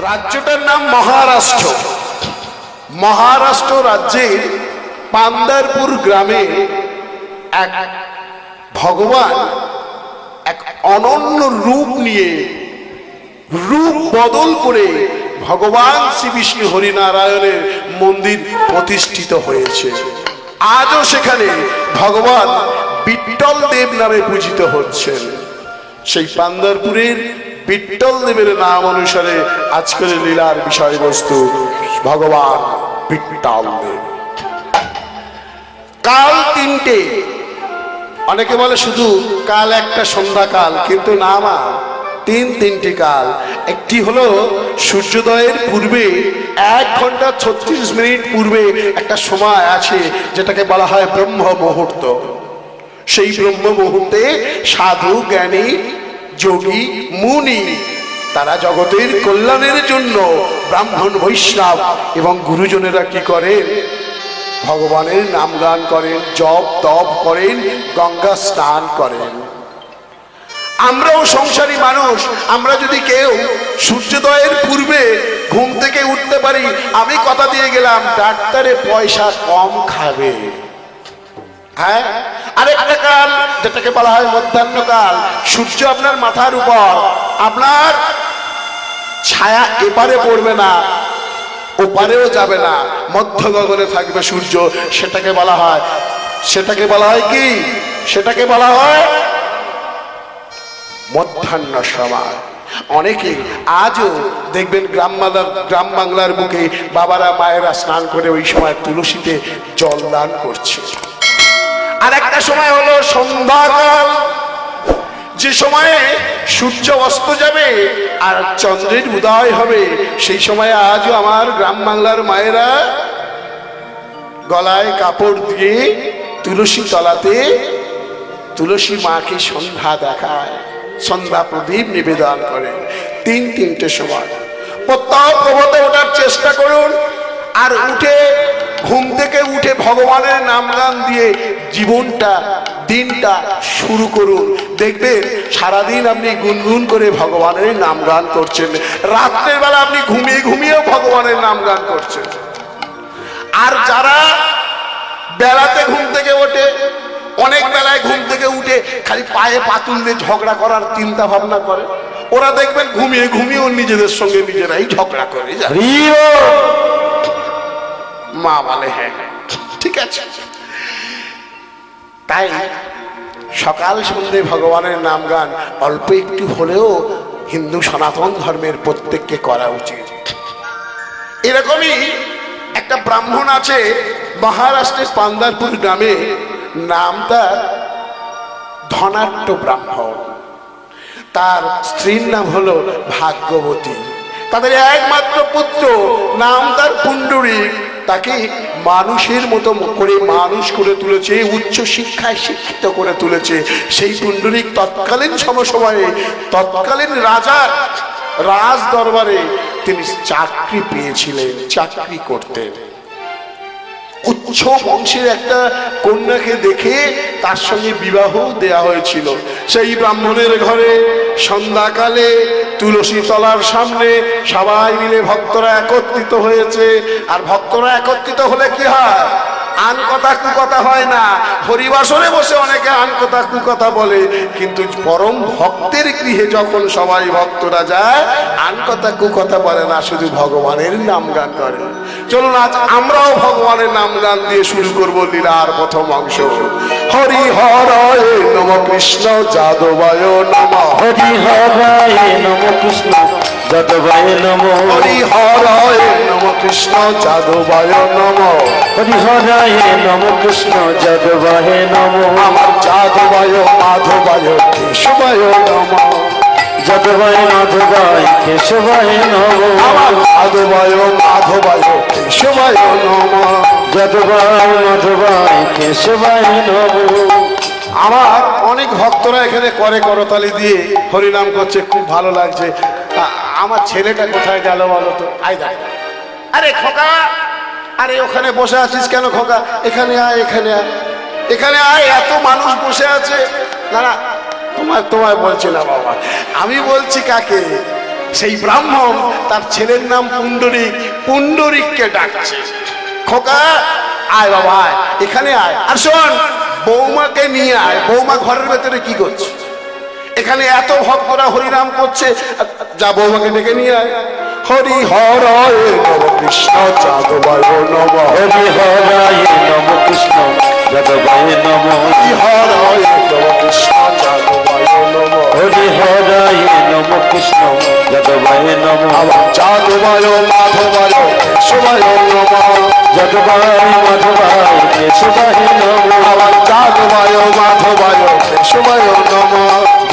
রাজ্যটার নাম মহারাষ্ট্র। মহারাষ্ট্র রাজ্যের পান্দারপুর গ্রামে এক ভগবান এক অনন্য রূপ নিয়ে রূপ বদল করে ভগবান শ্রী বিষ্ণু হরিনারায়ণের মন্দির প্রতিষ্ঠিত হয়েছে। আজও সেখানে ভগবান বিট্টল দেব নামে পূজিত হচ্ছেন। সেই পান্দারপুরের বিট্টল দেবের নাম অনুসারে আজকের লীলার বিষয়বস্তু ভগবান বিট্টল দেব। কাল তিনটে, অনেকে বলে শুধু কাল একটা সন্ধ্যাকাল, কিন্তু না মা, তিনটি কাল। একটি হলো সূর্যোদয়ের পূর্বে 1 ঘন্টা 36 মিনিট পূর্বে একটা সময় আছে যেটাকে বলা হয় ব্রহ্ম মুহূর্ত। সেই ব্রহ্ম মুহূর্তে সাধু জ্ঞানী যোগী মুনি তারা জগতের কল্যাণের জন্য ব্রাহ্মণ বৈষ্ণব এবং গুরুজনেরা কি করেন? ভগবানের নাম গান করেন, জপ তপ করেন, গঙ্গা স্নান করেন। আমরাও সংসারী মানুষ, আমরা যদি কেউ সূর্যোদয়ের পূর্বে ঘুম থেকে উঠতে পারি, আমি কথা দিয়ে গেলাম ডাক্তারে পয়সা কম খাবে। হ্যাঁ, আরেকটা কাল যেটাকে বলা হয় মধ্যাহ্নকাল, সূর্য আপনার মাথার উপর, আপনার ছায়া এপারে পড়বে না ওপারেও যাবে না, মধ্য গগনে থাকবে সূর্য। সেটাকে বলা হয় কি? সেটাকে বলা হয় মধ্যাহ্ন সময়। অনেকে আজও দেখবেন গ্রাম বাংলার বুকে বাবারা মায়েরা স্নান করে ওই সময় তুলসীতে জল দান করছে। আর একটা সময় হলো সন্ধ্যাকাল, যে সময়ে সূর্য অস্ত যাবে আর চন্দ্রের উদয় হবে। সেই সময় আজও আমার গ্রাম বাংলার মায়েরা গলায় কাপড় দিয়ে তুলসী তলাতে তুলসী মাকে সন্ধ্যা দেখায়, সন্ধ্যা প্রদীপ নিবেদন করে। তিনটে সময় প্রত্যহ প্রভাতে ওঠার চেষ্টা করুন, আর ঘুম থেকে উঠে ভগবানের নাম গান দিয়ে জীবনটা দিনটা শুরু করুন। দেখবেন সারাদিন আপনি গুনগুন করে ভগবানের নাম গান করছেন, রাত্রের বেলা আপনি ঘুমিয়েও ভগবানের নাম গান করছেন। আর যারা বেলাতে ঘুম থেকে ওঠে, অনেক বেলায় ঘুম থেকে উঠে খালি পায়ে পাতুল দিয়ে ঝগড়া করার চিন্তা ভাবনা করে, ওরা দেখবেন ঘুমিয়েও নিজেদের সঙ্গে নিজেরাই ঝগড়া করে। মা বলে হ্যাঁ ঠিক আছে। তাই সকাল সন্ধ্যে ভগবানের নাম গান অল্প একটু হলেও হিন্দু সনাতন ধর্মের প্রত্যেককে করা উচিত। এরকমই একটা ব্রাহ্মণ আছে মহারাষ্ট্রের পান্দারপুর গ্রামে, নাম তার ধনাট্য ব্রাহ্মণ। তার স্ত্রীর নাম হলো ভাগ্যবতী। তাদের একমাত্র পুত্র, নাম তার পুণ্ডরীক। তাকে মানুষের মতো করে মানুষ করে তুলেছে, উচ্চ শিক্ষায় শিক্ষিত করে তুলেছে। সেই পুণ্ডরীক তৎকালীন সময়ে তৎকালীন রাজার রাজ দরবারে তিনি চাকরি পেয়েছিলেন, চাকরি করতেন। উচ্চ বংশের একটা কন্যাকে দেখে তার সঙ্গে বিবাহ দেয়া হয়েছিল। সেই ব্রাহ্মণের ঘরে সন্ধ্যাকালে তুলসী তলার সামনে সবাই মিলে ভক্তরা একত্রিত হয়েছে। আর ভক্তরা একত্রিত হলে কি হয়? আন কথা কুকথা হয় না। হরিবাসরে বসে অনেকে আন কথা কুকথা বলে, কিন্তু পরম ভক্তের গৃহে যখন সবাই ভক্তরা যায়, আন কথা কুকথা বলে না, শুধু ভগবানের নাম গান করে। চলুন আজ আমরাও ভগবানের নাম গান দিয়ে শুরু করবো লীলার প্রথম অংশ। হরি হরায় নম কৃষ্ণ যাদবায় নম, হরি হরায় নম কৃষ্ণ যাদবায় নম, হরি হরায় নম কৃষ্ণ যাদবায় নম, হরি হরায় নম কৃষ্ণ যাদবায় নম, আমার যাদবায় মাধবায় কেশবায় নম, যাদবায় মাধবায় কেশবায় নম, আমার যাদবায় মাধবায় কেশবায় নম, যাদবায় মাধবায় কেশবায় নম। আমার অনেক ভক্তরা এখানে করে করতালি দিয়ে হরিনাম করছে, খুব ভালো লাগছে। আমার ছেলেটা কোথায় গেল বলো তো? আয় দেখ, আরে খোকা, আরে ওখানে বসে আছিস কেন খোকা? এখানে আয়, এখানে আয়, এখানে আয়, এত মানুষ বসে আছে। না না, তোমায় বলছি না বাবা, আমি বলছি কাকে? সেই ব্রাহ্মণ তার ছেলের নাম পুণ্ডরিক, পুণ্ডরিককে ডাকছে, খোকা আয় বাবা আয়, এখানে আয়, আর শোন বৌমাকে নিয়ে আয়। বৌমা ঘরের ভেতরে কি করছে? এখানে এত ভক্তরা হরিনাম করছে, যা বৌমাকে ডেকে নিয়ে আয়। হরি হরায় নম কৃষ্ণ যাদবায় নম, হরি হরায় নম কৃষ্ণ যাদবায় নম, হরি হরায় নম কৃষ্ণ যাদবায় নম, হরি হরায় নম কৃষ্ণ যাদবায় নম, যাদবায় মাধবায় কেশবায় নম, যাদবায় মাধবায় কেশবায় নম, যাদবায় মাধবায় কেশবায় নম,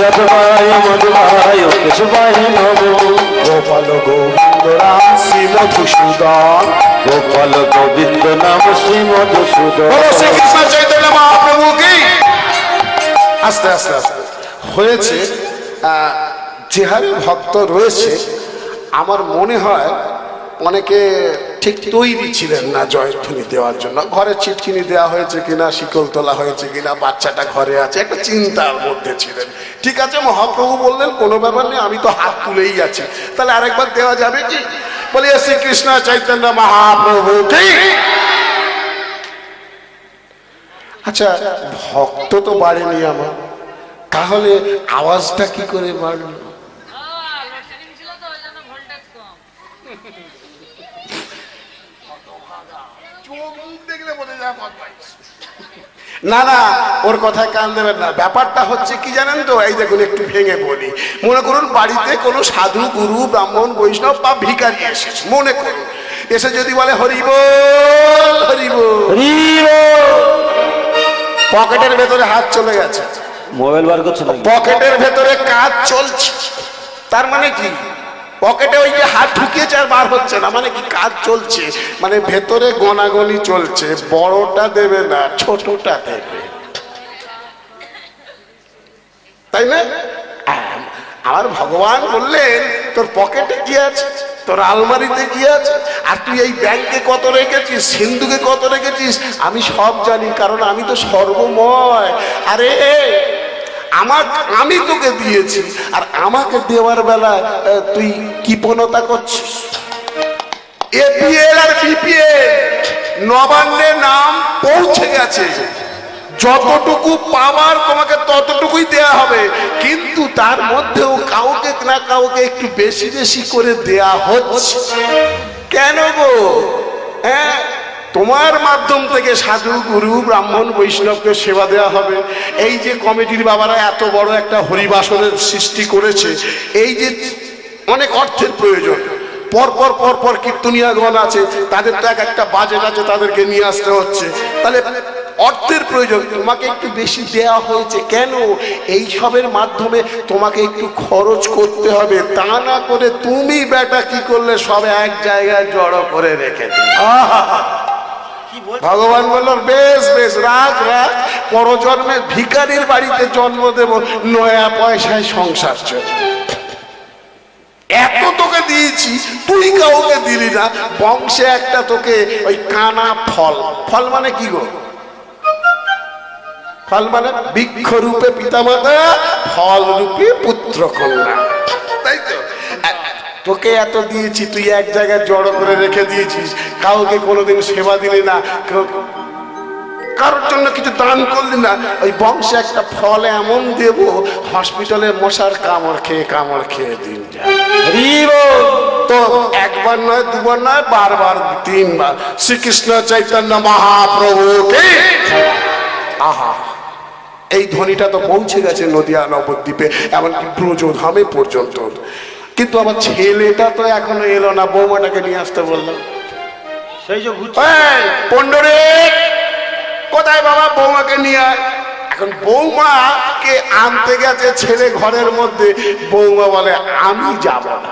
যাদবায় মাধবায় কেশবায় নম, গোপাল গোবিন্দ রাম শ্রী মধুসূদন, গোপাল গোবিন্দ নাম শ্রী মধুসূদন। বলো শ্রীকৃষ্ণ চৈতন্য মহাপ্রভু কি। আস্তে আস্তে আস্তে হয়েছে, যে হারে ভক্ত রয়েছে আমার মনে হয় অনেকে ঠিক তৈরি ছিলেন না জয়ধ্বনি দেওয়ার জন্য। ঘরে চিটকিনি দেওয়া হয়েছে কিনা, শিকল তোলা হয়েছে কিনা, বাচ্চাটা ঘরে আছে, একটা চিন্তার মধ্যে ছিলেন। ঠিক আছে, মহাপ্রভু বললেন কোনো ব্যাপার নেই, আমি তো হাত তুলেই আছি, তাহলে আরেকবার দেওয়া যাবে কি? বলি শ্রীকৃষ্ণ চৈতন্য মহাপ্রভু কি। আচ্ছা, ভক্ত তো বাড়েনি আমার, তাহলে আওয়াজটা কি করে বাড়লো? না না, ওর কথায় কান দেবেন না। ব্যাপারটা হচ্ছে কি জানেন তো, এই দেখুন একটু ভেঙে বলি। মনে করুন বাড়িতে কোনো সাধু গুরু ব্রাহ্মণ বৈষ্ণব বা ভিখারি এসেছে, মনে করুন এসে যদি বলে হরি বল হরি বল, হরি বল, পকেটের ভেতরে হাত চলে গেছে, মোবাইল বার করছে নাকি? পকেটের ভেতরে কাজ চলছে, তার মানে কি পকেটে ওই যে হাত ঢুকিয়েছে আর বার হচ্ছে না, মানে কি কাজ চলছে, মানে ভেতরে গনাগনি চলছে। বড়টা দেবে না, ছোটটা দেবে, তাই না? আমার ভগবান বললেন তোর পকেটে কি আছে, তোর আলমারিতে কি আছে, আর তুই এই ব্যাংকে কত রেখেছিস, সিন্ধুকে কত রেখেছিস, আমি সব জানি, কারণ আমি তো সর্বময়। আরে আমি তোকে দিয়েছি, আর আমাকে দেওয়ার বেলা তুই কৃপণতা করছিস। এপিএল আর বিপিএল নবান্নের নাম পৌঁছে গেছে, যতটুকু পাবার তোমাকে ততটুকুই দেয়া হবে, কিন্তু তার মধ্যেও কাউকে না কাউকে একটু বেশি বেশি করে দেয়া হচ্ছে। কেন গো? হ্যাঁ, তোমার মাধ্যম থেকে সাধু গুরু ব্রাহ্মণ বৈষ্ণবকে সেবা দেওয়া হবে। এই যে কমিটির বাবারা এত বড় একটা হরিবাসনের সৃষ্টি করেছে, এই যে অনেক অর্থের প্রয়োজন, পরপর পরপর কীর্তনিয়াগণ আছে, তাদের তো একটা বাজেট আছে, তাদেরকে নিয়ে আসতে হচ্ছে, তাহলে অর্থের প্রয়োজন, তোমাকে একটু বেশি দেয়া হয়েছে। কেন? এই সবের মাধ্যমে তোমাকে একটু খরচ করতে হবে, তা না করে তুমি বেটা কি করলে সব এক জায়গায় জড়ো করে রেখে দিলে। ভগবান বলল বেশ বেশ, রাখ রাখ, পরজন্মে ভিখারির বাড়িতে জন্ম দেব, নয়া পয়সায় সংসার চলবে। এত তোকে দিয়েছি, তুই কাউকে দিলি না, বংশে একটা তোকে ওই কানা ফল, ফল মানে কি গো? ফল মানে বৃক্ষ রূপে পিতামাতা, ফল রূপে পুত্র কন্যা, তাই তো? তোকে এত দিয়েছি, তুই এক জায়গায় জড়ো করে রেখে দিয়েছিস, কাউকে কোনোদিন সেবা দিলি না, কারোর জন্য কিছু দান করলি না, ওই বংশে একটা ফল এমন দেব, হসপিটালে মশার কামড় খেয়ে দিন যায়। তো একবার নয়, দুবার নয়, বারবার, তিনবার। শ্রীকৃষ্ণ চৈতন্য মহাপ্রভুকে। আহা, এই ধ্বনিটা তো পৌঁছে গেছে নদিয়া নবদ্বীপে, এমনকি ব্রজধামে পর্যন্ত। কিন্তু আমার ছেলেটা তো এখনো এলো না, বৌমাটাকে নিয়ে আসতে বললাম। সেই যে পণ্ডরিক কোথায় বাবা, বৌমাকে নিয়ে আয়। এখন বৌমাকে আনতে গেছে ছেলে ঘরের মধ্যে, বৌমা বলে আমি যাব না।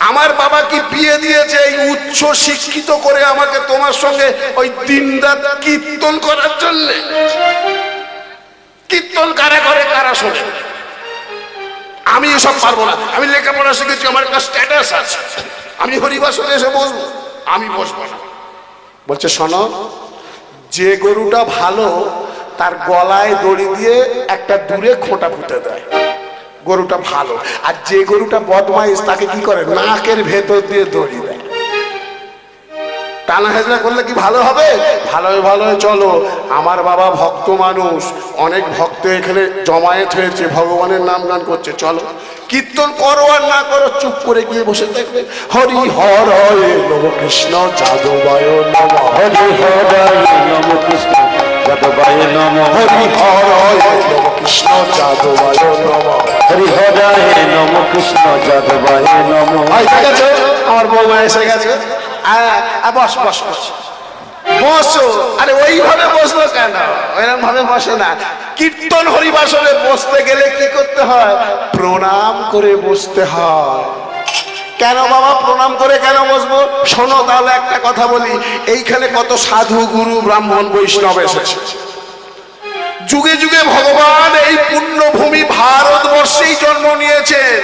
আমার বাবা কি বিয়ে দিয়েছে এই উচ্চ শিক্ষিত করে আমাকে তোমার সঙ্গে ওই দিনরাত কীর্তন করার জন্য? কীর্তন কারা করে, কারা শোনে? আমি এসব পারবো না, আমি লেখাপড়া শিখেছি, আমার একটা স্ট্যাটাস আছে, আমি হরিবাসনে এসে বসবো? আমি বসবো না। বলছে শোনো, যে গরুটা ভালো তার গলায় দড়ি দিয়ে একটা দূরে খোঁটা পুঁতে দেয়, গরুটা ভালো। আর যে গরুটা বদমাইশ তাকে কি করে, নাকের ভেতর দিয়ে দড়ি দেয়। টানা হেজরা করলে কি ভালো হবে? ভালোই ভালোই চলো। আমার বাবা ভক্ত মানুষ, অনেক ভক্ত এখানে জমায়েত হয়েছে, ভগবানের নাম গান করছে, চলো কীর্তন করো আর না করো চুপ করে গিয়ে বসে থাকবে। হরি হরয়ে নম কৃষ্ণ যাদবায় নম, হরি হরায় নম কৃষ্ণ যাদবায় নম, হরি হরয়ে নম কৃষ্ণ যাদবায় নম। হরি হরায় নম কৃষ্ণ যাদবায় নম। ঠিক আছে, আমার বৌমা এসে গেছে। বস বস বস বসো। আরে ওইভাবে বসলো কেন? ওইরকম ভাবে বসে না। কীর্তন হরিবাসনে বসতে গেলে কি করতে হয়? প্রণাম করে বসতে হয়। কেন বাবা প্রণাম করে কেন বসবো? শোনো তাহলে একটা কথা বলি। এইখানে কত সাধু গুরু ব্রাহ্মণ বৈষ্ণব এসেছে। যুগে যুগে ভগবান এই পুণ্যভূমি ভারতবর্ষেই জন্ম নিয়েছেন।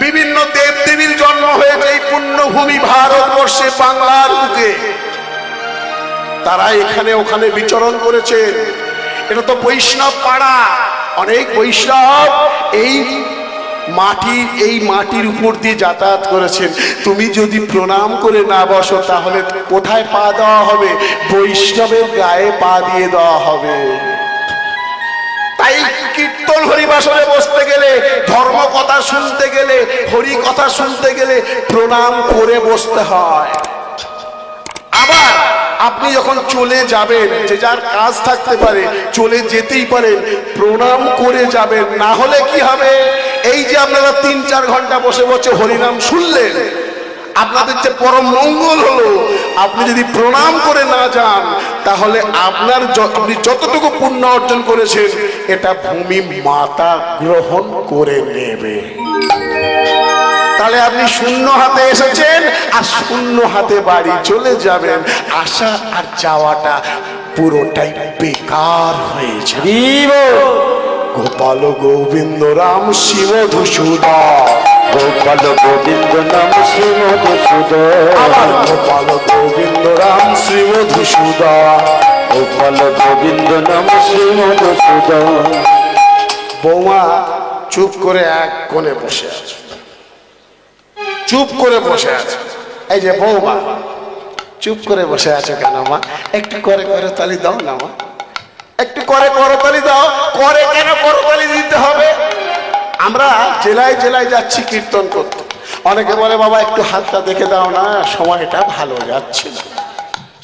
বিভিন্ন দেব দেবীর জন্ম হয়েছে এই পুণ্যভূমি ভারতবর্ষে, বাংলার বুকে। তারা এখানে ওখানে বিচরণ করেছেন। এটা তো বৈষ্ণব পাড়া। অনেক বৈষ্ণব এই মাটির উপর দিয়ে যাতায়াত করেছেন। তুমি যদি প্রণাম করে না বসো তাহলে কোথায় পা দেওয়া হবে? বৈষ্ণবের গায়ে পা দিয়ে দেওয়া হবে। তাই কীর্তন হরিবাসনে বসতে গেলে, ধর্ম কথা শুনতে গেলে, হরি কথা শুনতে গেলে প্রণাম করে বসতে হয়। আবার আপনি যখন চলে যাবেন, যে যার কাজ থাকতে পারে চলে যেতেই পারেন, প্রণাম করে যাবেন। না হলে কি হবে? এই যে আপনারা 3-4 ঘন্টা বসে বসে হরিনাম শুনলেন, আপনাদের যে পরম মঙ্গল হলো, আপনি যদি প্রণাম করে না যান তাহলে আপনি যতটুকু পুণ্য অর্জন করেছেন এটা ভূমি মাতা গ্রহণ করে নেবে। তাহলে আপনি শূন্য হাতে এসেছেন আর শূন্য হাতে বাড়ি চলে যাবেন। আসা আর যাওয়াটা পুরোটাই বেকার হয়েছে। গোপাল গোবিন্দ রাম শিব ধূসূদন, গোপাল গোবিন্দ নাম শ্রী মধুসূদন, আমার গোপাল গোবিন্দ রাম শ্রী মধুসূদন, গোপাল গোবিন্দ নাম শ্রী মধুসূদন। বৌমা চুপ করে এক কোণে বসে আছে, চুপ করে বসে আছে। এই যে বৌমা চুপ করে বসে আছে কেন মা? একটু করে করে তালি দাও না মা, একটু করে করতালি দাও। করে কেন করতালি দিতে হবে? আমরা জেলায় জেলায় যাচ্ছি কীর্তন করতে। অনেকে বলে বাবা একটু হাতটা দেখে দাও না, সময়টা ভালো যাচ্ছে না।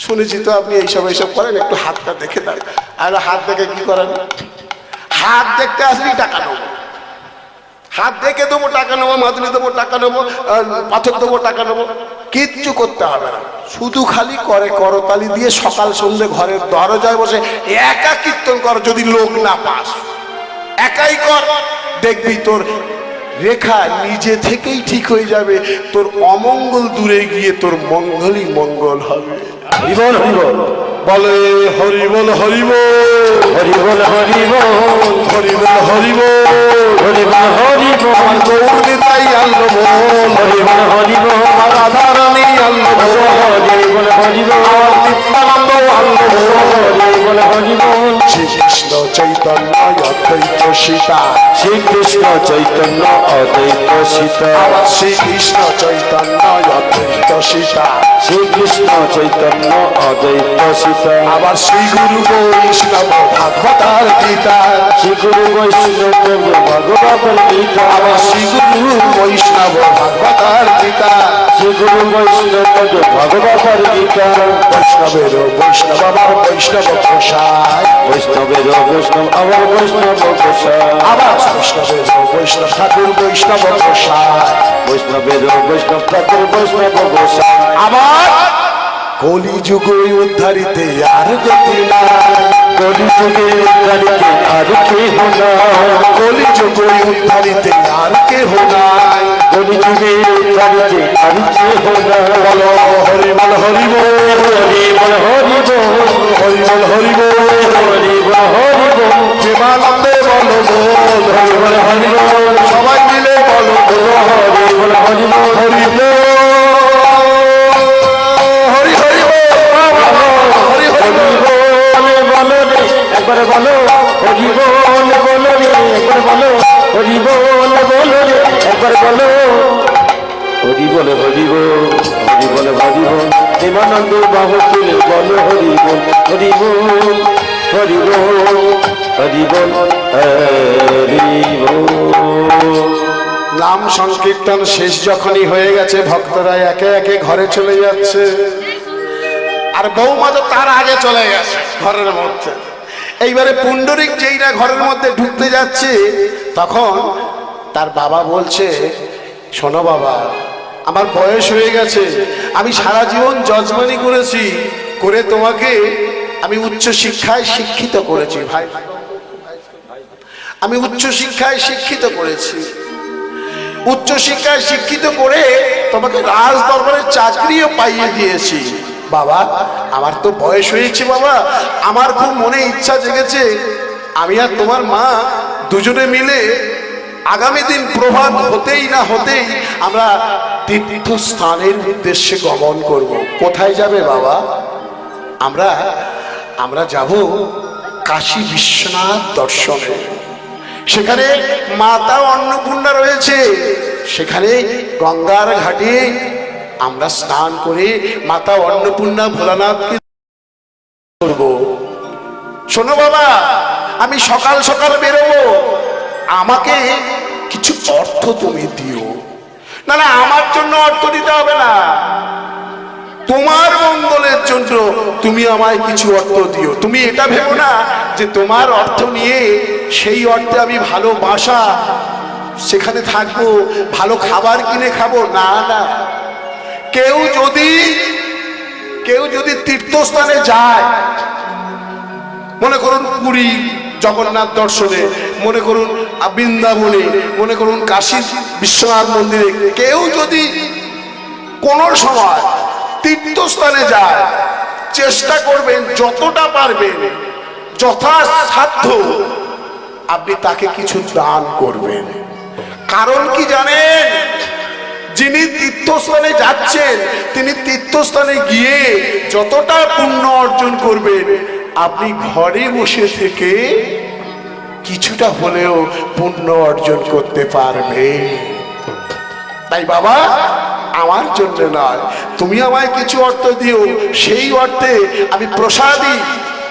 শুনেছি তো আপনি এইসব করেন, একটু হাতটা দেখে দাও। আর হাত দেখে কি করেন? হাত দেখতে আসলি টাকা নেবো, হাত দেখে দেবো টাকা নেবো, মাদুলি দেবো টাকা নেবো, পাথর দেবো টাকা নেবো। কিচ্ছু করতে হবে না, শুধু খালি করে করতালি দিয়ে সকাল সন্ধ্যে ঘরের দরজায় বসে একা কীর্তন কর। যদি লোক না পাস একাই কর, দেখবি তোর রেখা নিজে থেকেই ঠিক হয়ে যাবে। তোর অমঙ্গল দূরে গিয়ে তোর মঙ্গলই মঙ্গল হবে। হরিবল হরিবল বলে হরিবল হরিবল হরিবল হরিবল হরিবল হরিবল হরিবল হরিবল। আমার গৌর নিতাই আল্লো বল, হরিবল হরিবল আমার রাধারানী আল্লো বল, হরিবল হরিবল আমার নিত্যানন্দ আল্লো বল। হরিবল হরিবল। শ্রীকৃষ্ণ চৈতন্য অদ্বৈত সীতা, শ্রীকৃষ্ণ চৈতন্য অদ্বৈত সীতা, আমার শ্রীকৃষ্ণ চৈতন্য অদ্বৈত সীতা, শ্রীকৃষ্ণ চৈতন্য অদ্বৈত সীতা। আবার শ্রী গুরু বৈষ্ণব ভাগবতার গীতা, শ্রী গুরু বৈষ্ণব ভগবত গীতা, আবার শ্রী গুরু বৈষ্ণব ভাগবতার গীতা, শ্রী গুরু বৈষ্ণব ভগবত গীতা। বৈষ্ণবের বৈষ্ণব আমার বৈষ্ণব প্রসাদ, বৈষ্ণবের বৈষ্ণব আমার বৈষ্ণব গোসাই, আবার বৈষ্ণবের বৈষ্ণব ঠাকুর বৈষ্ণব প্রসাদ, বৈষ্ণবের বৈষ্ণব ঠাকুর বৈষ্ণব গোসাই। আবার কলি যুগ উদ্ধারিতে আর গতি নাই, কলি যুগে উদ্ধারিতে আর কেহ নাই, কলি যুগ উদ্ধারিতে আর কেহ নাই, কলি যুগে উদ্ধারিতে আর কেহ নাই। বলো হরিবল হরিবল হরিবল হরিবল হরিবল হরিবল হরিবল হরিবল। প্রেমানন্দে বলো বল হরিবল হরিবল, সবাই মিলে বলো বল হরিবল হরিবল হরিবল হরি হরিবল হরি হরিবল। বলো রে একবার বলো, হরিবল বলো রে একবার বলো, হরি বল বলো রে একবার বলো হরি বল হরি বল হরি বল হরি বল প্রেমানন্দ বাহু তুলে বলো হরি বল হরি বল হরি বল হরি বল হরি বল। নাম সংকীর্তন শেষ যখনই হয়ে গেছে ভক্তরা একে একে ঘরে চলে যাচ্ছে, আর বৌমা তো তার আগে চলে গেছে ঘরের মধ্যে। এইবারে পুণ্ডরিক যেই না ঘরের মধ্যে ঢুকতে যাচ্ছে, তখন তার বাবা বলছে, শোনো বাবা, আমার বয়স হয়ে গেছে, আমি সারা জীবন যজমানি করেছি, করে তোমাকে আমি উচ্চ শিক্ষায় শিক্ষিত করেছি ভাই, আমি উচ্চ শিক্ষায় শিক্ষিত করেছি, উচ্চ শিক্ষায় শিক্ষিত করে তোমাকে রাজ দরবারের চাকরিও পাইয়ে দিয়েছি। বাবা, আমার তো বয়স হয়েছে বাবা, আমার খুব মনে ইচ্ছা জেগেছে, আমি আর তোমার মা দুজনে মিলে আগামী দিন প্রভাত হতেই না হতেই আমরা তীর্থস্থানের উদ্দেশ্যে গমন করব। কোথায় যাবে বাবা? আমরা আমরা যাব কাশী বিশ্বনাথ দর্শনে। সেখানে মাতা অন্নপূর্ণা রয়েছে, সেখানে গঙ্গার ঘাটে আমরা স্নান করে মাতা অন্নপূর্ণা ভোলানাথকে করব। শোনো বাবা, আমি সকাল সকাল বেরোবো, আমাকে কিছু অর্থ তুমি দিও। না না, আমার জন্য অর্থ দিতে হবে না, তোমার মঙ্গলের জন্য তুমি আমায় কিছু অর্থ দিও। তুমি এটা ভেবো না যে তোমার অর্থ নিয়ে সেই অর্থে আমি ভালো বাসা সেখানে থাকবো, ভালো খাবার কিনে খাবো, না না। কেউ যদি তীর্থস্থানে যায়, মনে করুন পুরী জগন্নাথ দর্শনে, মনে করুন বৃন্দাবনে, মনে করুন কাশী বিশ্বনাথ মন্দিরে, কেউ যদি কোনো সময় তীর্থস্থানে যায়, চেষ্টা করবেন যতটা পারবেন, যথাসাধ্য আপনি তাকে কিছু দান করবেন। কারণ কি জানেন? যিনি তীর্থস্থানে যাচ্ছেন, তিনি তীর্থস্থানে গিয়ে যতটা পুণ্য অর্জন করবেন, আপনি ঘরে বসে থেকে কিছুটা হলেও পুণ্য অর্জন করতে পারবে। তাই বাবা, আমার জন্য নয়, তুমি আমায় কিছু অর্থ দিও, সেই অর্থে আমি প্রসাদী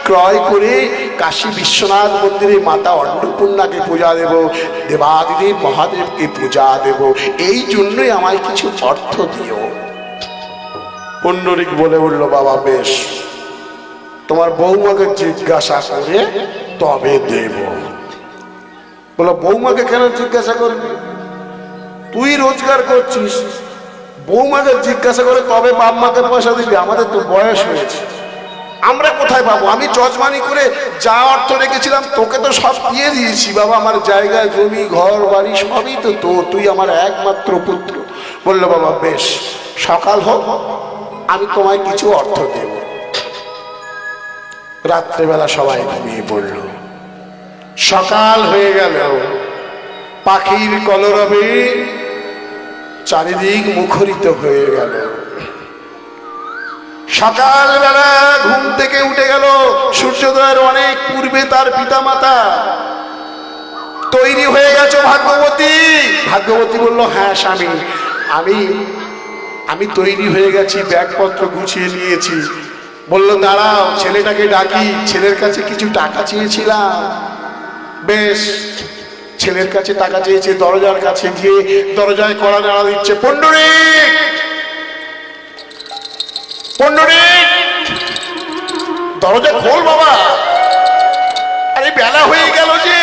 ক্রয় করে কাশী বিশ্বনাথ মন্দিরে মাতা অন্নপূর্ণাকে পূজা দেব, দেবাদিদেব মহাদেবকে পূজা দেব, এই জন্যই আমায় কিছু অর্থ দিও। পুণ্ডরিক বলে উঠল, বাবা বেশ, তোমার বৌমাকে জিজ্ঞাসা করে তবে দেব। বলো, বৌমাকে কেন জিজ্ঞাসা করবি? তুই রোজগার করছিস, বৌমাকে জিজ্ঞাসা করে তবে বাপ মাকে পয়সা দিবি? আমাদের তো বয়স হয়েছে, আমরা কোথায় পাবো? আমি যজমানি করে যা অর্থ রেখেছিলাম তোকে তো সব দিয়ে দিয়েছি বাবা, আমার জায়গায় জমি ঘর বাড়ি সবই তো তোর, তুই আমার একমাত্র পুত্র। বললো, বাবা বেশ, সকাল হোক, আমি তোমায় কিছু অর্থ দেব। রাত্রেবেলা সবাই ঘুমিয়ে পড়ল। সকাল হয়ে গেল, পাখির কলরবে চারিদিক মুখরিত হয়ে গেল। সকালবেলা ঘুম থেকে উঠে গেল, সূর্যোদয়ের অনেক পূর্বে তার পিতামাতা। তৈরি হয়ে গেছো ভাগ্যবতী? ভাগ্যবতী বলল, হ্যাঁ স্বামী, আমি তৈরি হয়ে গেছি, ব্যাগপত্র গুছিয়ে নিয়েছি। বলল, দাঁড়াও, ছেলেটাকে ডাকি, ছেলের কাছে কিছু টাকা চেয়েছিলাম। বেশ, ছেলের কাছে টাকা চেয়েছে, দরজার কাছে গিয়ে দরজায় কড়া নাড়া দিচ্ছে, পুণ্ডরিক, পুণ্ডরিক, দরজা খোল বাবা। আরে বেলা হয়ে গেল যে,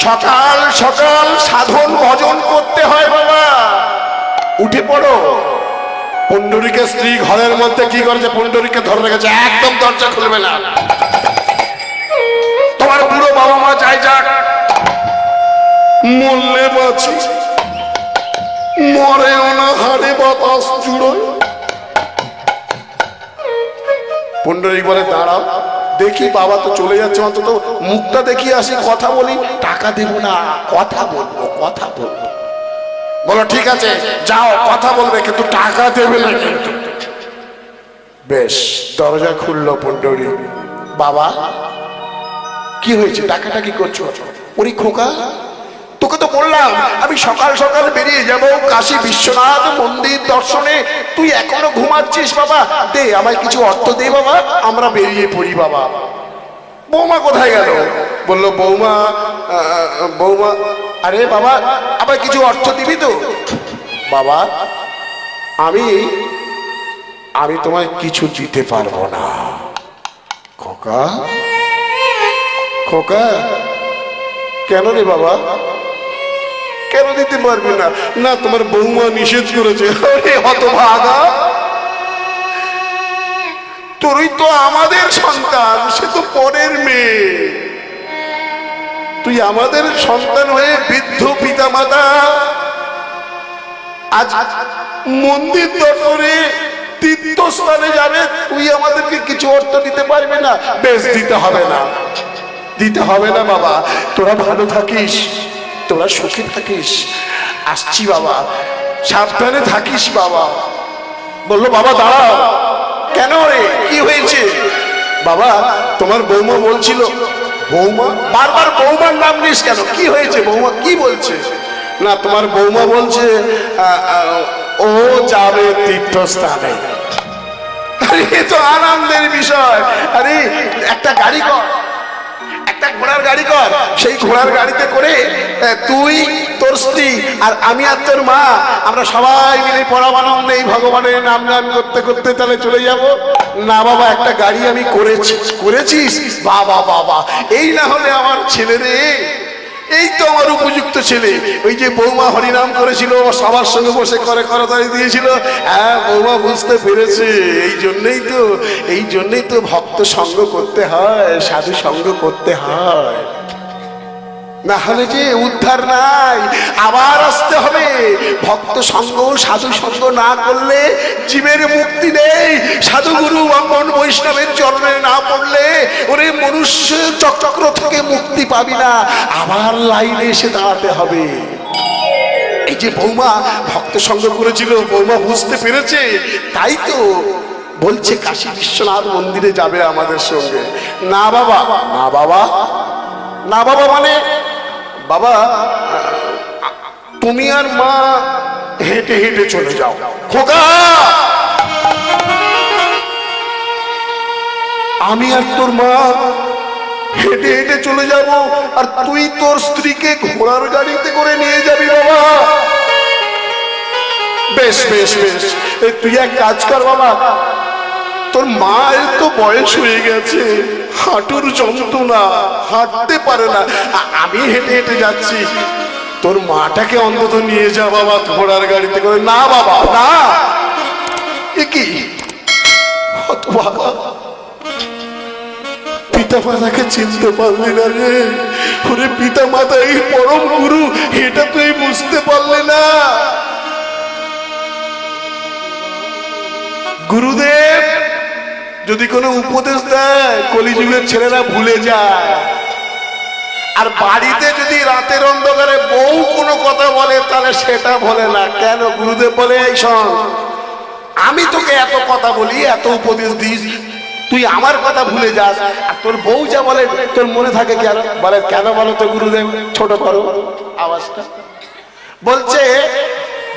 সকাল সকাল সাধন ভজন করতে হয় বাবা, উঠে পড়ো। পুণ্ডরিকের স্ত্রী ঘরের মধ্যে কি করেছে? পুণ্ডরিককে ধরে রেখেছে, একদম দরজা খুলবে না। তোমার বুড়ো বাবা মা যাই যাক, মরলে বাঁচি, মরেও না, হাড়ে বাতাস জুড়োয়। পুণ্ডরিক বলে, দাঁড়াও দেখি, বাবা তো চলে যাচ্ছে, অন্তত মুখটা দেখি আসি, কথা বলি। টাকা দেব না, কথা বলবো, কথা বলবো। বলো, ঠিক আছে যাও, কথা বলবে, কিন্তু টাকা দেবে না কিন্তু। বেশ, দরজা খুললো পুণ্ডরিক। বাবা কি হয়েছে? টাকাটা কি করছো? ওরে খোকা, তোকে তো বললাম আমি সকাল সকাল বেরিয়ে যাব কাশী বিশ্বনাথ মন্দির দর্শনে, তুই এখনো ঘুমাচ্ছিস। বাবা দে আমায় কিছু অর্থ দে বাবা, আমরা বেরিয়ে পড়ি। বাবা বৌমা কোথায় গেল? বললো বৌমা বৌমা আরে বাবা আবার কিছু অর্থ দিবি তো? বাবা আমি আমি তোমায় কিছু দিতে পারবো না। খোকা খোকা, কেন রে বাবা, কেন দিতে পারবি না? না তোমার বৌমা নিষেধ করেছে। আরে হতভাগা, তোরই তো আমাদের সন্তান, সে তো পরের মেয়ে। তুই আমাদের সন্তান হয়ে বৃদ্ধ পিতা মাতা আজ মন্দির দর্শনে তীর্থস্থানে যাবে, তুই আমাদেরকে কিছু অর্থ দিতে পারবে না? বেশ দিতে হবে না, দিতে হবে না বাবা, তোরা ভালো থাকিস, তোরা সুখে থাকিস। আসছি বাবা, সাবধানে থাকিস বাবা। বললো বাবা দাঁড়াও। কেন রে, কি হয়েছে? বাবা তোমার বৌমা বলছিল। বৌমা? বারবার বৌমার নাম নিস কেন? কি হয়েছে? বৌমা কি বলছে? না তোমার বৌমা বলছে ও যাবে তীর্থস্থানে। আরে তো আনন্দের বিষয়। আরে একটা গাড়ি কর, একটা ঘোড়ার গাড়ি কর, সেই ঘোড়ার গাড়িতে করে তুই তোর স্ত্রী আর আমি আর তোর মা আমরা সবাই মিলে পরমানন্দে এই ভগবানের নাম গান করতে করতে তাহলে চলে যাব। না বাবা একটা গাড়ি আমি করেছিস। বাবা বাবা এই না হলে আমার ছেলে রে, এই তো আমার উপযুক্ত ছেলে। ওই যে বৌমা হরিনাম করেছিল, সবার সঙ্গে বসে করে করতালি দিয়েছিল। হ্যাঁ বৌমা বুঝতে পেরেছে। এই জন্যই তো ভক্ত সঙ্গ করতে হয়, সাধু সঙ্গ করতে হয়, না হলে যে উদ্ধার নাই, আবার আসতে হবে। ভক্ত সঙ্গ সাধু সঙ্গ না করলে জীবের মুক্তি নেই। সাধুগুরু ব্রাহ্মণ বৈষ্ণবের চরণে না পড়লে ওরে মনুষ্য চক্র থেকে মুক্তি পাবি না, আবার লাইনে এসে দাঁড়াতে হবে। এই যে বৌমা ভক্ত সঙ্গ করেছিল, বৌমা বুঝতে পেরেছে, তাই তো বলছে কাশী বিশ্বনাথ মন্দিরে যাবে আমাদের সঙ্গে। না বাবা, না বাবা, না বাবা মানে বাবা তুমি আর মা হেঁটে হেঁটে চলে যাও। খোকা আমি আর তোর মা হেঁটে হেঁটে চলে যাব, আর তুই তোর স্ত্রীকে ঘোড়ার গাড়িতে করে নিয়ে যাবি। বাবা বেশ বেশ বেশ, তুই এক কাজ কর বাবা, তোর মায়ের তো বয়স হয়ে গেছে, হাঁটুর যন্ত্রণা, হাঁটতে পারে না, আমি হেঁটে হেঁটে যাচ্ছি, তোর মাটাকে অন্তত নিয়ে যা বাবা ঘোড়ার গাড়িতে করে। না বাবা না, এ কি পিতা মাতাকে চিনতে পারলি না রে? ওরে পিতা মাতা এই পরম গুরু, এটা তুই বুঝতে পারলি না? গুরুদেব যদি কোনো উপদেশ দেয় কলিযুগের ছেলেরা ভুলে যায়, আর বাড়িতে যদি রাতের অন্ধকারে বউ কোনো কথা বলে তাহলে সেটা বলে না। কেন? গুরুদেব বলে এই শোন, আমি তোকে এত কথা বলি, এত উপদেশ দিস, তুই আমার কথা ভুলে যাস, আর তোর বউ যা বলে তোর মনে থাকে কেন? বলে কেন বলো তো গুরুদেব? ছোট করো আওয়াজটা। বলছে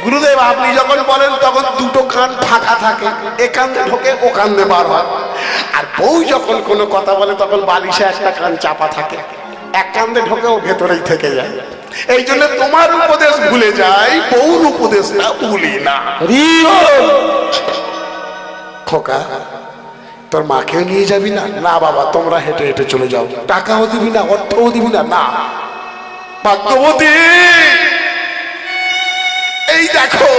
গুরুদেব আপনি যখন বলেন তখন দুটো কান ফাঁকা থাকে, এ কান্দে ঢোকে ও কান্দে বার হয়, আর বউ যখন কোনো কথা বলে তখন বালিশে একটা কান চাপা থাকে, এক কান্দে ঢোকে ও ভেতরেই থেকে যায়। এই জন্য তোমার উপদেশ ভুলে যাই, বউর উপদেশটা ভুলি না। খোকা তোর মাকেও নিয়ে যাবি না? না বাবা তোমরা হেঁটে হেঁটে চলে যাও, টাকাও দিবি না, অর্থও দিবি না। না ভাগ্যবতী, এই দেখো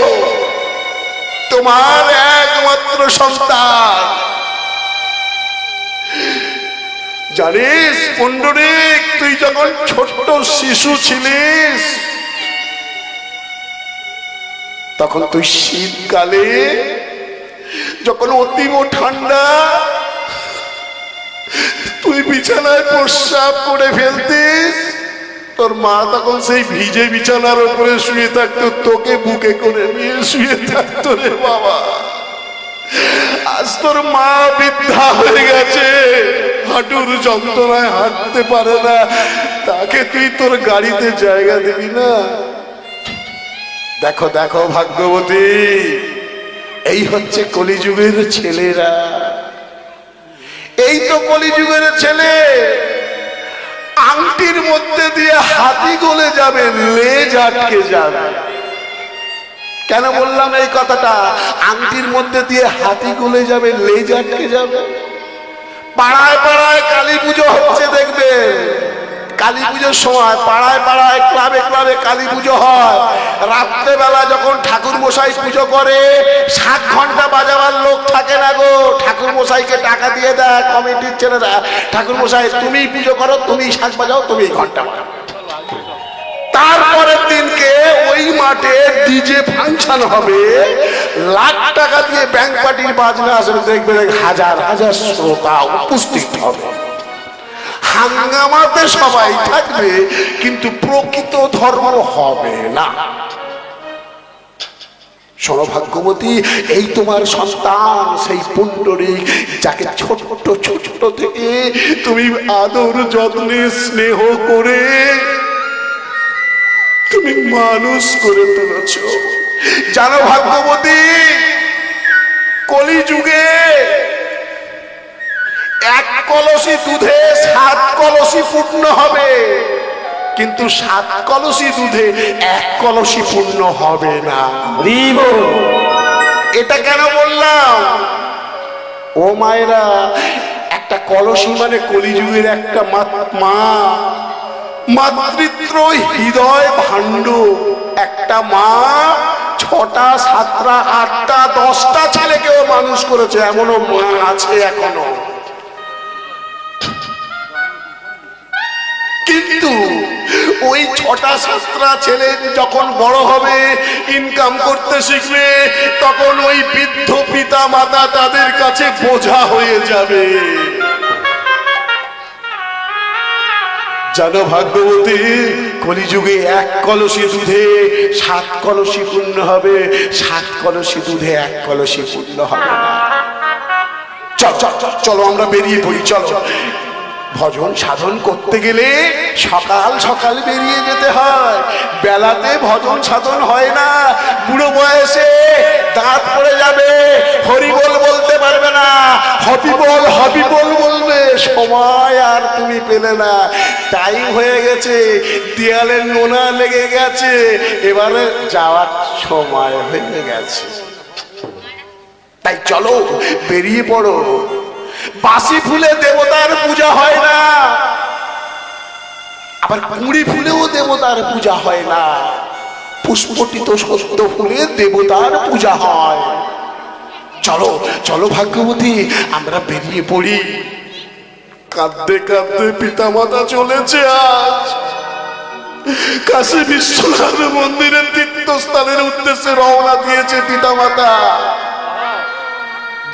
তোমার একমাত্র সন্তান। জানিস পুণ্ডরিক, তুই যখন ছোট্ট শিশু ছিলিস তখন তুই শীতকালে যখন অতীব ঠান্ডা তুই বিছানায় প্রস্রাব করে ফেলতিস, তোর মা তখন সেই ভিজে বিছানার উপরে শুয়ে থাকতো, তোকে বুকে করে নিয়ে শুয়ে থাকতো রে বাবা। আজ তোর মা বৃদ্ধা হয়ে গেছে, হাঁটুর যন্ত্রণায় হাঁটতে পারে না, তাকে তুই তোর গাড়িতে জায়গা দিবি না? দেখো দেখো ভাগ্যবতী, এই হচ্ছে কলিযুগের ছেলেরা। এই তো কলিযুগের ছেলে। আংটির মধ্যে দিয়ে হাতি গলে যাবে, লেজ আটকে যাবে। কেন বললাম এই কথাটা? আংটির মধ্যে দিয়ে হাতি গলে যাবে, লেজ আটকে যাবে। পাড়ায় পাড়ায় কালী পুজো হচ্ছে, দেখবেন কালী পুজোর সময় পাড়ায় পাড়ায় ক্লাবে ক্লাবে কালী পুজো হয়। রাত্রেবেলা যখন ঠাকুর মশাই পুজো করে 7 ঘন্টা বাজাবার লোক থাকে না গো। ঠাকুর মশাইকে টাকা দিয়ে দেয় কমিটির ছেলেরা, ঠাকুর মশাই তুমি পুজো করো, তুমি শাঁখ বাজাও, তুমি ঘন্টা বাজাও। তারপরের দিনকে ওই মাঠে ডিজে ফাংশন হবে, লাখ টাকা দিয়ে ব্যাংক পার্টির বাজনা আসলে দেখবেন হাজার হাজার শ্রোতা উপস্থিত হবে। হাঙ্গামাতে সবাই থাকবে, কিন্তু প্রকৃত ধর্ম হবে না। শোনো ভাগ্যবতী, এই তোমার সন্তান সেই পুণ্ডরীক, যাকে ছোট ছোট থেকে তুমি আদর যত্নে স্নেহ করে তুমি মানুষ করে তুলেছ। জানো ভাগ্যবতী, কলিযুগে 1 কলসি দুধে 7 কলসি পূর্ণ হবে, কিন্তু 7 কলসি দুধে 1 কলসি পূর্ণ হবে না। এটা কেন বললাম? ও মায়েরা, একটা কলসি মানে কলিযুগের একটা মা, মাতৃত্ব হৃদয় ভাণ্ড। একটা মা 6টা 7টা 8টা 10টা ছেলেকেও মানুষ করেছে, এমনও মা আছে এখনো। কিন্তু ওই 6টা 7টা ছেলে যখন বড় হবে, ইনকাম করতে শিখবে, তখন ওই বৃদ্ধ পিতা মাতা তাদের কাছে বোঝা হয়ে যাবে। জানো ভাগ্যবতী, কলিযুগে 1 কলসি দুধে 7 কলসি পূর্ণ হবে, 7 কলসি দুধে 1 কলসি পূর্ণ হবে না। চলো আমরা বেরিয়ে পড়ি, চলো। ভজন সাধন করতে গেলে সকাল সকাল বেরিয়ে যেতে হয়, বেলাতে ভজন সাধন হয় না। বুড়ো বয়সে দাঁত পড়ে যাবে, হরিবোল বলতে পারবে না, হবিবোল হবিবোল বলবে, সময় আর তুমি পেলে না। টাইম হয়ে গেছে, দেয়ালের নোনা লেগে গেছে, এবারে যাওয়ার সময় হয়ে গেছে। তাই চলো বেরিয়ে পড়ো। বাসি ফুলে দেবতার পূজা হয় না, আবার কুঁড়ি ফুলেও দেবতার পূজা হয় না। পুষ্পটিত সত্য ফুলে দেবতার পূজা হয়। চলো চলো ভাগ্যবতী, আমরা বেরিয়ে পড়ি। কাঁদতে কাঁদতে পিতামাতা চলেছে আজ কাশী বিশ্বনাথ মন্দিরের তীর্থস্থানের উদ্দেশ্যে রওনা দিয়েছে পিতামাতা।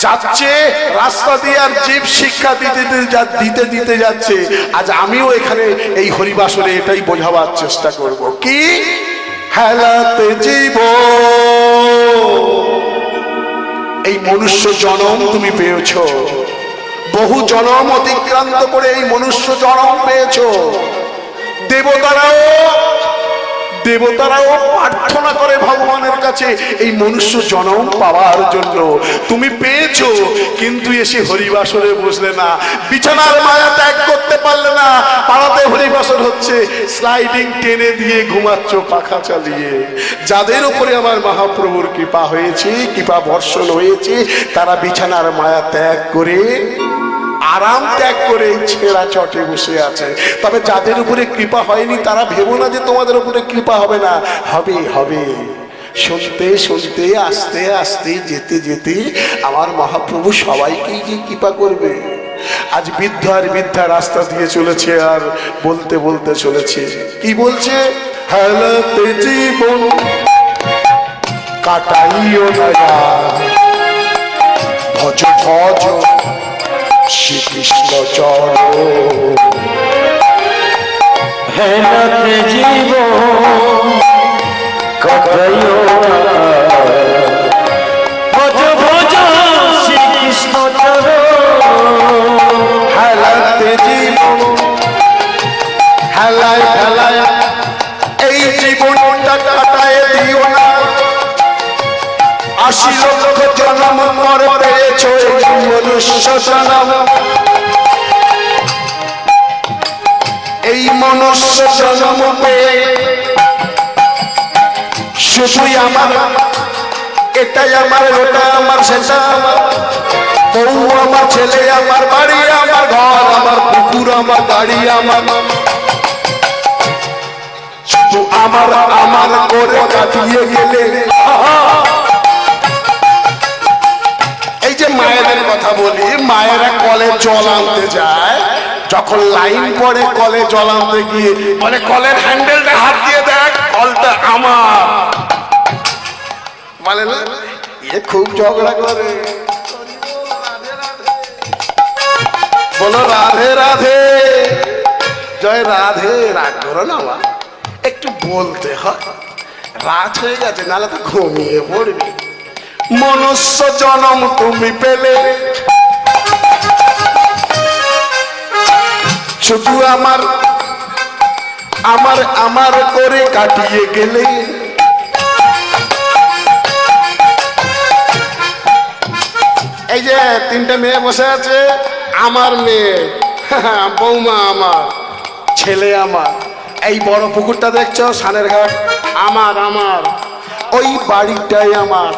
যাচ্ছে রাস্তা দিয়ে, আর জীব শিক্ষা দিতে দিতে যাচ্ছে। আজ আমিও এখানে এই হরিবাসরে এটাই বোঝাবার চেষ্টা করব, কি হেলাতে জীব এই মনুষ্য জনম তুমি পেয়েছো, বহু জনম অতিক্রান্ত করে এই মনুষ্য জনম পেয়েছো। দেবতারাও প্রার্থনা করে ভগবানের কাছে এই মনুষ্য জনম পাওয়ার জন্য। তুমি পেয়েছো, কিন্তু এসে হরিবাসরে বসলে না, বিছানার মায়া ত্যাগ করতে পারলে না। পাড়াতে হরিবাসর হচ্ছে, স্লাইডিং টেনে দিয়ে ঘুমাচ্ছ পাখা চালিয়ে। যাদের উপরে আমার মহাপ্রভুর কৃপা হয়েছে, কৃপা বর্ষণ হয়েছে, তারা বিছানার মায়া ত্যাগ করে, আরাম ত্যাগ করে ছেঁড়া চটে বসে আছে। তবে যাদের উপরে কৃপা হয়নি, তারা ভেবো না যে তোমাদের উপরে কৃপা হবে না, হবে হবে। শুনতে শুনতে আস্তে আস্তে যেতে যেতে আমার মহাপ্রভু সবাইকেই যে কৃপা করবে। আজ বৃদ্ধ আর বৃদ্ধা রাস্তা দিয়ে চলেছে, আর বলতে বলতে চলেছে, কি বলছে? হেলাতে জীবন কাটাইও না, ভজ ভজ শ্রীকৃষ্ণ চরণ। হেলাতে জীবন কাটাইও না, ভজ ভজ শ্রীকৃষ্ণ চরণ। হেলাতে ঠেলায় ঠেলায় এই জীবনটা কাটায় দিও না। 80 লক্ষ জন্ম পর পেয়েছ মনুষ্য জন্ম, এই মনুষ্য জন্ম পেয়ে শুধুই আমার এটাই আমার, ওটা আমার, সেটা আমার, বউ আমার, ছেলে আমার, বাড়ি আমার, ঘর আমার, পুকুর আমার, গাড়ি আমার, শুধু আমার আমার করে কাটিয়ে গেলে। এই যে মায়েদের কথা বলি, মায়েরা কলে জল আনতে যায়, যখন লাইন পড়ে কলে জল আনতে গিয়ে বলে কলের হ্যান্ডেলটা হাত দিয়ে দেখ, কলটা আমার। বলে না, এ খুব ঝগড়া করে। বলো রাধে রাধে, জয় রাধে। রাগ করো না মা, একটু বলতে হয়, রাত হয়ে গেছে, নাহলে তো ঘুমিয়ে পড়বি। মনুষ্য জনম তুমি পেলে, শুধু আমার আমার আমার করে কাটিয়ে গেলে। এই যে 3টে মেয়ে বসে আছে, আমার মেয়ে, বৌমা আমার, ছেলে আমার, এই বড় পুকুরটা দেখছো সানের ঘাট আমার, আমার ওই বাড়িটাই আমার,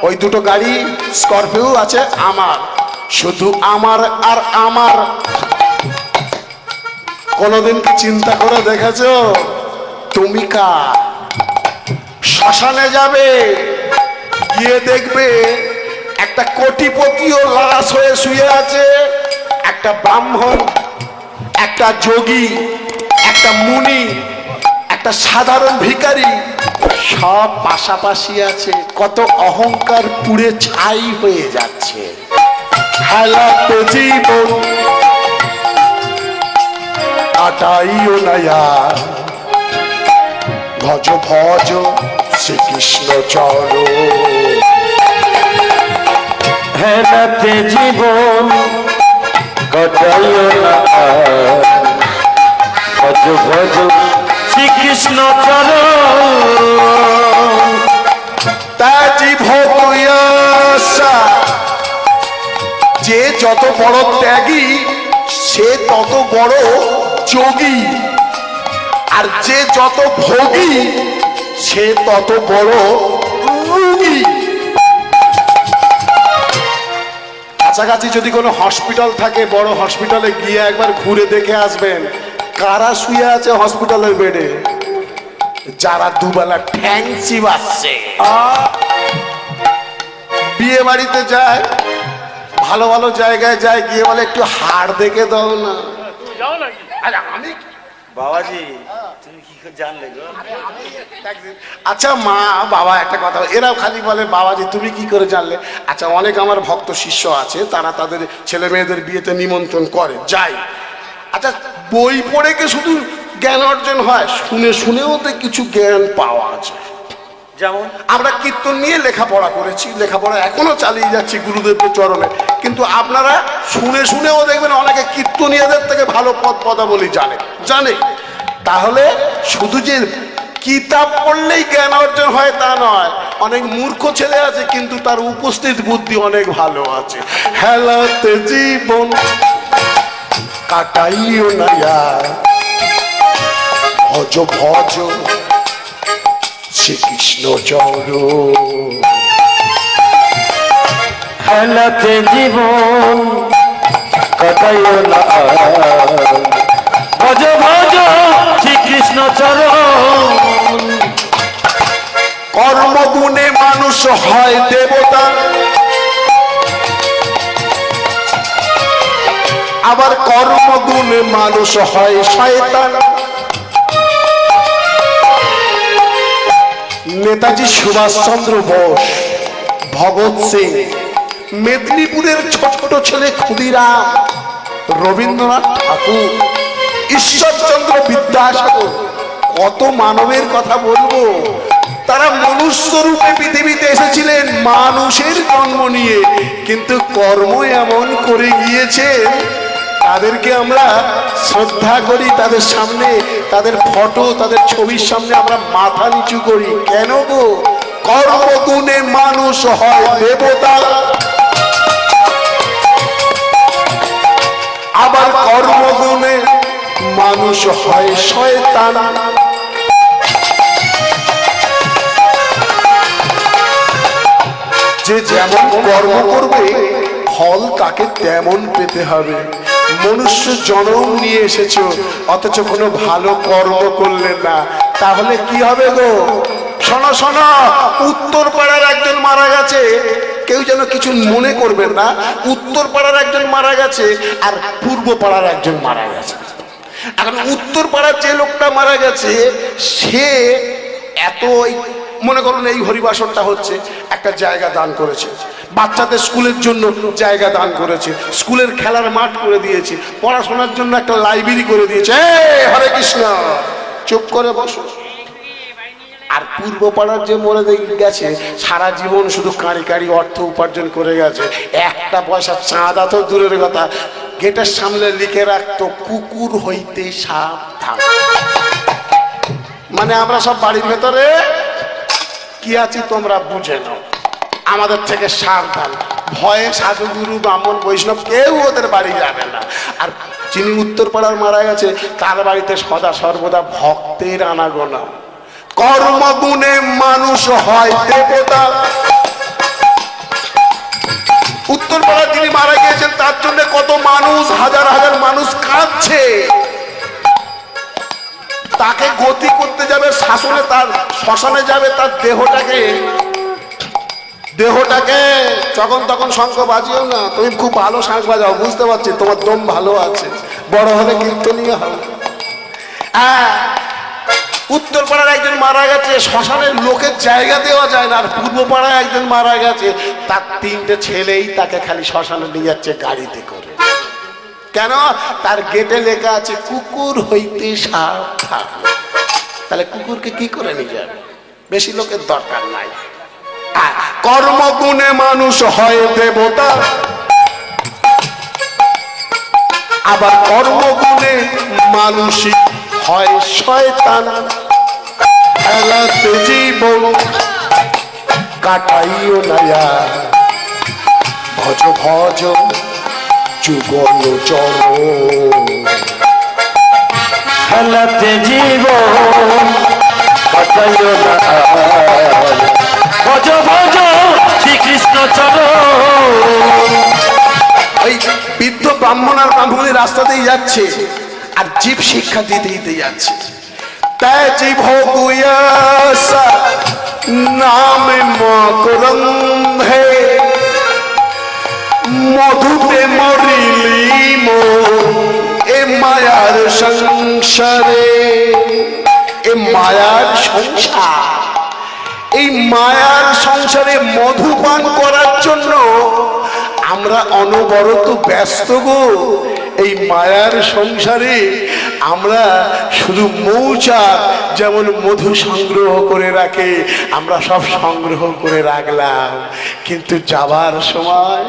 ওই 2টো গাড়ি স্করপিও আছে আমার, শুধু আমার আর আমার। কোনদিন কি চিন্তা করে দেখেছো তুমি কার? শ্মশানে যাবে, গিয়ে দেখবে একটা কোটিপতিও লাশ হয়ে শুয়ে আছে, একটা ব্রাহ্মণ, একটা যোগী, একটা মুনি, একটা সাধারণ ভিখারি, সব পাশাপাশি আছে। কত অহংকার পুড়ে ছাই হয়ে যাচ্ছে। হালাতে জীবন কাটাইও না, ভজ ভজ শ্রীকৃষ্ণ চরণ। হেলাতে জীবন কাটাইও না, ভজ ভজ শ্রীকৃষ্ণ চরণ। তাজি ভোগয়সা, যে যত বড় ত্যাগী সে তত বড় যোগী, আর যে যত ভোগী সে তত বড় রোগী। কাছাকাছি যদি কোনো হসপিটাল থাকে, বড় হসপিটালে গিয়ে একবার ঘুরে দেখে আসবেন কারা শুয়ে আছে হসপিটালের বেডে। যারা দুবেলা ঠ্যাং চিবাচ্ছে। বিয়ে বাড়িতে যায়, ভালো ভালো জায়গায় যায়, গিয়ে বলে একটু হাড় দেখে দাও না। আমি বাবাজি তুমি কি করে জানলে গো? আচ্ছা মা বাবা একটা কথা, এরাও খালি বলে বাবাজি তুমি কি করে জানলে। আচ্ছা অনেক আমার ভক্ত শিষ্য আছে, তারা তাদের ছেলে মেয়েদের বিয়েতে নিমন্ত্রণ করে, যাই। আচ্ছা বই পড়ে কি শুধু জ্ঞান অর্জন হয়? শুনে শুনেও তো কিছু জ্ঞান পাওয়া যায়। যেমন আমরা কীর্তন নিয়ে লেখাপড়া করেছি, লেখাপড়া এখনো চালিয়ে যাচ্ছি গুরুদেবের চরণে, কিন্তু আপনারা শুনে শুনেও দেখবেন অনেকে কীর্তনীয়দের থেকে ভালো পদাবলী জানে। তাহলে শুধু যে কিতাব পড়লেই জ্ঞান অর্জন হয় তা নয়, অনেক মূর্খ ছেলে আছে কিন্তু তার উপস্থিত বুদ্ধি অনেক ভালো আছে। হেলাতে জীবন কাটাইও না, ভজ ভজ শ্রীকৃষ্ণ চরণ। হেলাতে জীবন কাটাইও না, ভজ ভজ শ্রীকৃষ্ণ চরণ। কর্মগুণে মানুষ হয় দেবতা, আবার কর্মগুণে মানুষ হয় শয়তান। নেতাজি সুভাষচন্দ্র বোস, ভগৎ সিং, মেদিনীপুরের ছোট ছেলে ক্ষুদিরাম, রবীন্দ্রনাথ ঠাকুর, ঈশ্বরচন্দ্র বিদ্যাসাগর, কত মানবের কথা বলবো। তারা মনুষ্য রূপে পৃথিবীতে এসেছিলেন মানুষের জন্ম নিয়ে, কিন্তু কর্ম এমন করে গিয়েছেন তাদেরকে আমরা শ্রদ্ধা করি, তাদের সামনে তাদের ফটো, তাদের ছবির সামনে আমরা মাথা নিচু করি। কেন গো? কর্মগুণে মানুষ হয় দেবতা, আবার কর্মগুণে মানুষ হয় শয়তান। যে যেমন কর্ম করবে ফল তাকে তেমন পেতে হবে। মনুষ্য জন্ম নিয়ে এসেছো অথচ কোনো ভালো কর্ম করলে না, তাহলে কি হবে গো? শোনো শোনো, উত্তর পাড়ার একজন মারা গেছে, কেউ যেন কিছু মনে করবেন না, উত্তর পাড়ার একজন মারা গেছে আর পূর্ব পাড়ার একজন মারা গেছে। এখন উত্তর পাড়ার যে লোকটা মারা গেছে সে এত, মনে করুন এই হরিবাসরটা হচ্ছে, একটা জায়গা দান করেছে, বাচ্চাদের স্কুলের জন্য জায়গা দান করেছে, স্কুলের খেলার মাঠ করে দিয়েছে, পড়াশোনার জন্য একটা লাইব্রেরি করে দিয়েছে। হরে কৃষ্ণ, চুপ করে বসো। আর পূর্ব পাড়ার যে মরে গেছে সারা জীবন শুধু কাঁড়ি কাঁড়ি অর্থ উপার্জন করে গেছে, একটা পয়সা চাঁদা তো দূরের কথা, গেটের সামনে লিখে রাখতো কুকুর হইতে সাবধান। মানে আমরা সব বাড়ির ভেতরে কি আছি তোমরা বুঝে নাও, আমাদের থেকে সাবধান। ভয়ে সাধুগুরু ব্রাহ্মণ বৈষ্ণব কেউ ওদের বাড়ি যাবে না। আর যিনি উত্তর পাড়ার মারা গেছে তার বাড়িতে সদা সর্বদা ভক্তের আনাগোনা। কর্মগুণে মানুষ হয় দেবতা। উত্তর পাড়ার যিনি মারা গিয়েছেন তার জন্য কত মানুষ, হাজার হাজার মানুষ কাঁদছে। তাকে গতি করতে যাবে শাসনে, তার শ্মশানে যাবে, তার দেহটাকে যখন তখন শঙ্খ বাজিও না। তুমি খুব ভালো শাঁখ বাজাও, বুঝতে পারছি তোমার দম ভালো আছে, বড় হলে কীর্তনীয় হবে। উত্তর পাড়ার একজন মারা গেছে, শ্মশানের লোকের জায়গা দেওয়া যায় না। আর পূর্ব পাড়ায় একজন মারা গেছে, তার 3টে ছেলেই তাকে খালি শ্মশানে নিয়ে যাচ্ছে গাড়িতে করে। কেন? তার গেটে লেখা আছে কুকুর হইতে সাবধান। তাহলে কুকুরকে কি করে নিয়ে যাবে? বেশি লোকের দরকার নাই। কর্মগুণে মানুষ হয় দেবতা, আবার কর্মগুণে মানুষই হয় শয়তান। খেলাতে জীবন কাটাইও না, ভজ ভজ যুগল চরণ। খেলাতে জীবন কাটাইও না, ভজ ভজ শ্রীকৃষ্ণ চরণ। ওই বৃদ্ধ ব্রাহ্মণ আর ব্রাহ্মণী রাস্তাতেই যাচ্ছে আর জীব শিক্ষা দিতে দিতে যাচ্ছে। তাই জীব হোক নাম মকরন্ধে, মধুতে মরিলি মো এ মায়ার সংসারে। এ মায়ার সংসার, এই মায়ার সংসারে মধুপান করার জন্য আমরা অনবরত ব্যস্ত গো। এই মায়ার সংসারে আমরা শুধু মৌচাক যেমন মধু সংগ্রহ করে রাখে, আমরা সব সংগ্রহ করে রাখলাম, কিন্তু যাবার সময়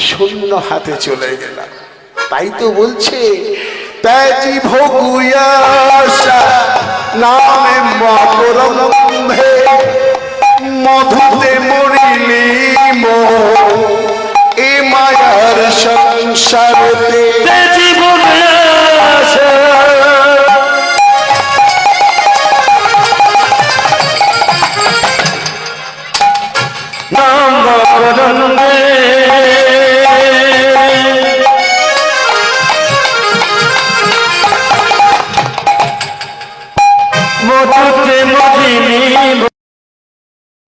শূন্য হাতে চলে গেলাম। তাই তো বলছে ত্যাজি ভোগুয়াশা নামে মকরন্ধে, মধুতে মরিলি মো এ মায়ার সংসারতে। নাম মকরন্ধে মধুতে মরিলি